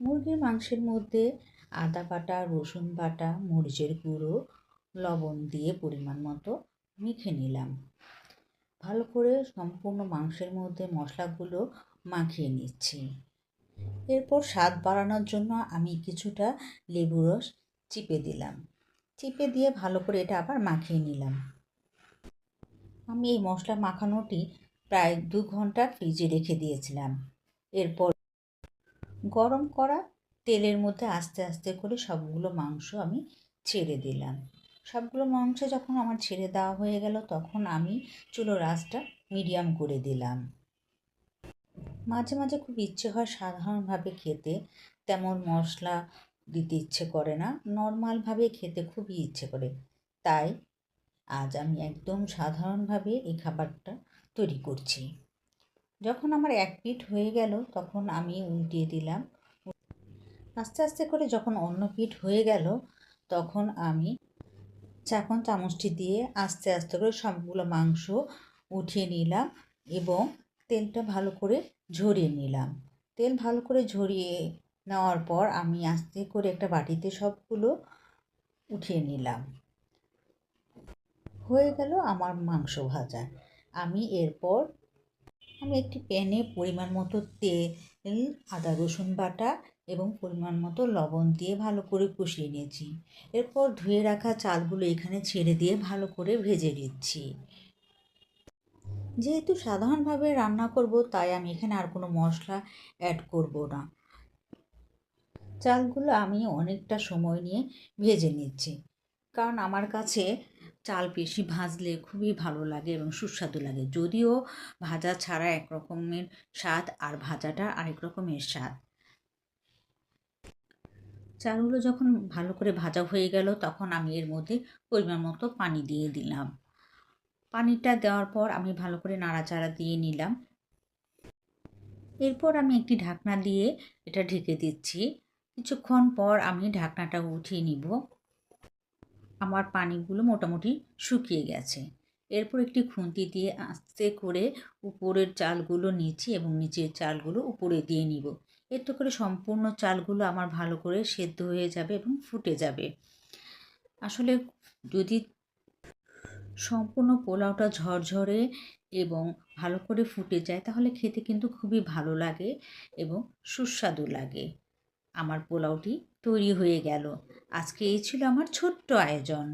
মুরগির মাংসের মধ্যে আদা বাটা, রসুন বাটা, মরিচের গুঁড়ো, লবণ দিয়ে পরিমাণ মতো মেখে নিলাম। ভালো করে সম্পূর্ণ মাংসের মধ্যে মশলাগুলো মাখিয়ে নিচ্ছি। এরপর স্বাদ বাড়ানোর জন্য আমি কিছুটা লেবু রস চিপে দিলাম। চিপে দিয়ে ভালো করে এটা আবার মাখিয়ে নিলাম। আমি এই মশলা মাখানোটি প্রায় 2 ঘন্টা ফ্রিজে রেখে দিয়েছিলাম। এরপর গরম করা তেলের মধ্যে আস্তে আস্তে করে সবগুলো মাংস আমি ছেড়ে দিলাম। সবগুলো মাংস যখন আমার ছেড়ে দেওয়া হয়ে গেল তখন আমি চুলোর আঁচটা মিডিয়াম করে দিলাম। মাঝে মাঝে খুব ইচ্ছে হয় সাধারণভাবে খেতে, তেমন মশলা দিতে ইচ্ছে করে না, নর্মালভাবে খেতে খুবই ইচ্ছে করে। তাই আজ আমি একদম সাধারণভাবে এই খাবারটা তৈরি করছি। যখন আমার এক পিঠ হয়ে গেল তখন আমি উল্টিয়ে দিলাম। আস্তে আস্তে করে যখন অন্য পিঠ হয়ে গেল তখন আমি চামচটি দিয়ে আস্তে আস্তে করে সবগুলো মাংস উঠিয়ে নিলাম এবং তেলটা ভালো করে ঝরিয়ে নিলাম। তেল ভালো করে ঝরিয়ে নেওয়ার পর আমি আস্তে করে একটা বাটিতে সবগুলো উঠিয়ে নিলাম। হয়ে গেল আমার মাংস ভাজা। এরপর আমি একটি প্যানে পরিমাণ মতো তেল, আদা রসুন বাটা এবং পরিমাণ মতো লবণ দিয়ে ভালো করে কষিয়ে নিয়েছি। এরপর ধুয়ে রাখা চালগুলো এখানে ছেড়ে দিয়ে ভালো করে ভেজে নিচ্ছি। যেহেতু সাধারণভাবে রান্না করব তাই আমি এখানে আর কোনো মশলা অ্যাড করব না। চালগুলো আমি অনেকটা সময় নিয়ে ভেজে নিচ্ছি, কারণ আমার কাছে চাল বেশি ভাজলে খুবই ভালো লাগে এবং সুস্বাদু লাগে। যদিও ভাজা ছাড়া এক রকমের স্বাদ আর ভাজাটা আরেক রকমের স্বাদ। চালগুলো যখন ভালো করে ভাজা হয়ে গেল তখন আমি এর মধ্যে পরিমাণ মতো পানি দিয়ে দিলাম। পানিটা দেওয়ার পর আমি ভালো করে নাড়াচাড়া দিয়ে নিলাম। এরপর আমি একটি ঢাকনা দিয়ে এটা ঢেকে দিচ্ছি। কিছুক্ষণ পর আমি ঢাকনাটা উঠিয়ে নিব। আমার পানিগুলো মোটামুটি শুকিয়ে গেছে। এরপর একটি খুন্তি দিয়ে আস্তে করে উপরের চালগুলো নিচে এবং নিচের চালগুলো উপরে দিয়ে নিব। এতে করে সম্পূর্ণ চালগুলো আমার ভালো করে সেদ্ধ হয়ে যাবে এবং ফুটে যাবে। আসলে যদি সম্পূর্ণ পোলাওটা ঝরঝরে এবং ভালো করে ফুটে যায় তাহলে খেতে কিন্তু খুবই ভালো লাগে এবং সুস্বাদু লাগে। আমার পোলাওটি তৈরি হয়ে গেল। আজকে এই ছিল আমার ছোট্ট আয়োজন।